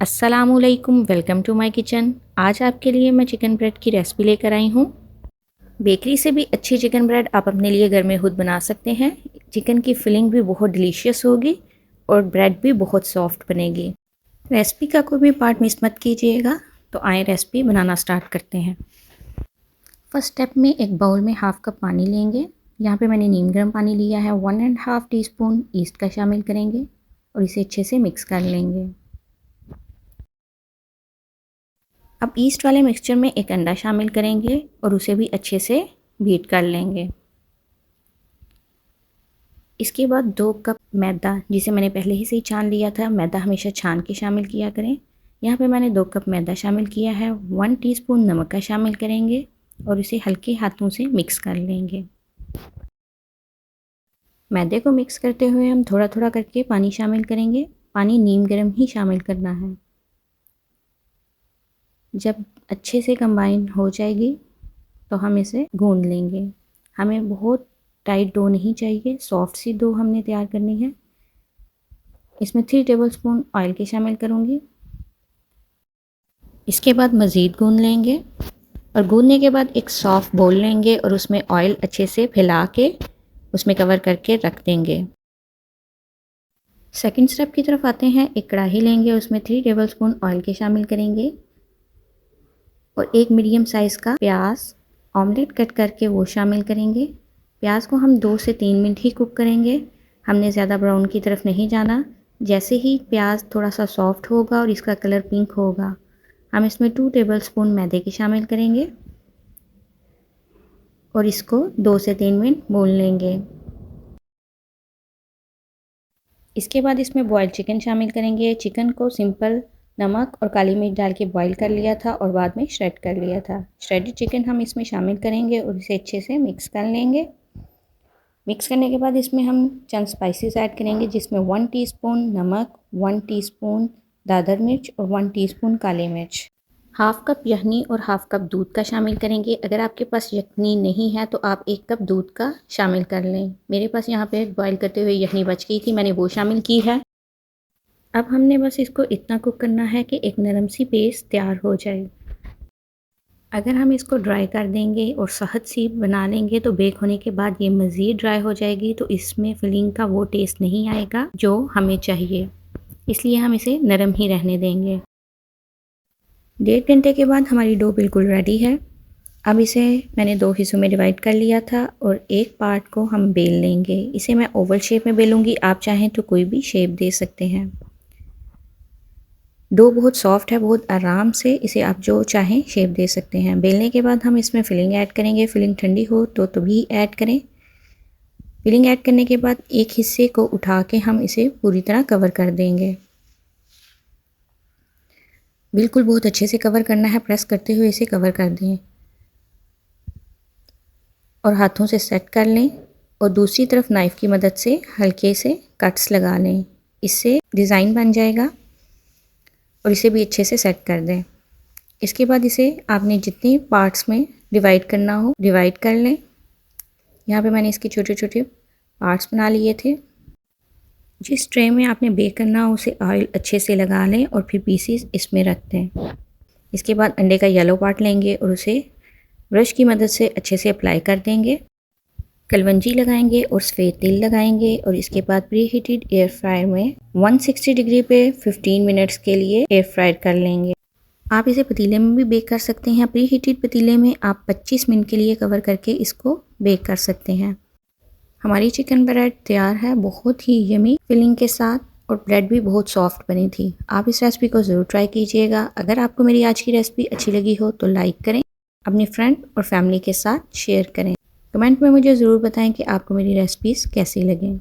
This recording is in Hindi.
अस्सलामुअलैकुम, वेलकम टू माय किचन। आज आपके लिए मैं चिकन ब्रेड की रेसिपी लेकर आई हूँ। बेकरी से भी अच्छी चिकन ब्रेड आप अपने लिए घर में खुद बना सकते हैं। चिकन की फिलिंग भी बहुत डिलीशियस होगी और ब्रेड भी बहुत सॉफ्ट बनेगी। रेसिपी का कोई भी पार्ट मिस मत कीजिएगा। तो आए रेसिपी बनाना स्टार्ट करते हैं। फर्स्ट स्टेप में एक बाउल में हाफ कप पानी लेंगे। यहाँ पे मैंने नीम गर्म पानी लिया है। 1.5 टीस्पून ईस्ट का शामिल करेंगे और इसे अच्छे से मिक्स कर लेंगे। अब ईस्ट वाले मिक्सचर में एक अंडा शामिल करेंगे और उसे भी अच्छे से बीट कर लेंगे। इसके बाद 2 कप मैदा, जिसे मैंने पहले ही से ही छान लिया था। मैदा हमेशा छान के शामिल किया करें। यहाँ पे मैंने 2 कप मैदा शामिल किया है। 1 टीस्पून नमक का शामिल करेंगे और इसे हल्के हाथों से मिक्स कर लेंगे। मैदे को मिक्स करते हुए हम थोड़ा थोड़ा करके पानी शामिल करेंगे। पानी नीम गर्म ही शामिल करना है। जब अच्छे से कंबाइन हो जाएगी तो हम इसे गूंद लेंगे। हमें बहुत टाइट डो नहीं चाहिए, सॉफ्ट सी डो हमने तैयार करनी है। इसमें 3 टेबलस्पून ऑयल के शामिल करूँगी। इसके बाद मज़ीद गूंद लेंगे और गूंदने के बाद एक सॉफ्ट बोल लेंगे और उसमें ऑयल अच्छे से फैला के उसमें कवर करके रख देंगे। सेकंड स्टेप की तरफ आते हैं। एक कढ़ाई लेंगे, उसमें 3 टेबलस्पून ऑयल के शामिल करेंगे और एक मीडियम साइज़ का प्याज ऑमलेट कट करके वो शामिल करेंगे। प्याज को हम 2 से 3 मिनट ही कुक करेंगे। हमने ज़्यादा ब्राउन की तरफ नहीं जाना। जैसे ही प्याज थोड़ा सा सॉफ्ट होगा और इसका कलर पिंक होगा, हम इसमें 2 टेबलस्पून मैदे के शामिल करेंगे और इसको 2 से 3 मिनट भून लेंगे। इसके बाद इसमें बॉइल्ड चिकन शामिल करेंगे। चिकन को सिंपल नमक और काली मिर्च डाल के बॉईल कर लिया था और बाद में श्रेड कर लिया था। श्रेडेड चिकन हम इसमें शामिल करेंगे और इसे अच्छे से मिक्स कर लेंगे। मिक्स करने के बाद इसमें हम चंद स्पाइसेस ऐड करेंगे, जिसमें 1 टीस्पून नमक, 1 टीस्पून दादर मिर्च और 1 टीस्पून काली मिर्च। हाफ कप यखनी और हाफ कप दूध का शामिल करेंगे। अगर आपके पास यखनी नहीं है तो आप 1 कप दूध का शामिल कर लें। मेरे पास यहाँ पे बॉईल करते हुए यखनी बच गई थी, मैंने वो शामिल की है। अब हमने बस इसको इतना कुक करना है कि एक नरम सी पेस्ट तैयार हो जाए। अगर हम इसको ड्राई कर देंगे और सहज सी बना लेंगे तो बेक होने के बाद ये मज़ीद ड्राई हो जाएगी, तो इसमें फिलिंग का वो टेस्ट नहीं आएगा जो हमें चाहिए। इसलिए हम इसे नरम ही रहने देंगे। 1.5 घंटे के बाद हमारी डो बिल्कुल रेडी है। अब इसे मैंने 2 हिस्सों में डिवाइड कर लिया था और एक पार्ट को हम बेल लेंगे। इसे मैं ओवल शेप में बेलूँगी, आप चाहें तो कोई भी शेप दे सकते हैं। डो बहुत सॉफ्ट है, बहुत आराम से इसे आप जो चाहें शेप दे सकते हैं। बेलने के बाद हम इसमें फिलिंग ऐड करेंगे। फिलिंग ठंडी हो तो तभी ऐड करें। फिलिंग ऐड करने के बाद एक हिस्से को उठा के हम इसे पूरी तरह कवर कर देंगे। बिल्कुल बहुत अच्छे से कवर करना है, प्रेस करते हुए इसे कवर कर दें और हाथों से सेट कर लें और दूसरी तरफ नाइफ़ की मदद से हल्के से कट्स लगा लें। इससे डिज़ाइन बन जाएगा और इसे भी अच्छे से सेट कर दें। इसके बाद इसे आपने जितने पार्ट्स में डिवाइड करना हो डिवाइड कर लें। यहाँ पे मैंने इसके छोटे छोटे पार्ट्स बना लिए थे। जिस ट्रे में आपने बेक करना हो उसे ऑयल अच्छे से लगा लें और फिर पीसीस इसमें रख दें। इसके बाद अंडे का येलो पार्ट लेंगे और उसे ब्रश की मदद से अच्छे से अप्लाई कर देंगे। कलवंजी लगाएंगे और सफ़ेद तिल लगाएंगे और इसके बाद प्री हीटेड एयर फ्रायर में 160 डिग्री पे 15 मिनट्स के लिए एयर फ्रायर कर लेंगे। आप इसे पतीले में भी बेक कर सकते हैं। प्री हीटेड पतीले में आप 25 मिनट के लिए कवर करके इसको बेक कर सकते हैं। हमारी चिकन ब्रेड तैयार है, बहुत ही यमी फिलिंग के साथ, और ब्रेड भी बहुत सॉफ्ट बनी थी। आप इस रेसिपी को ज़रूर ट्राई कीजिएगा। अगर आपको मेरी आज की रेसिपी अच्छी लगी हो तो लाइक करें, अपने फ्रेंड और फैमिली के साथ शेयर करें। कमेंट में मुझे ज़रूर बताएं कि आपको मेरी रेसिपीज़ कैसी लगें।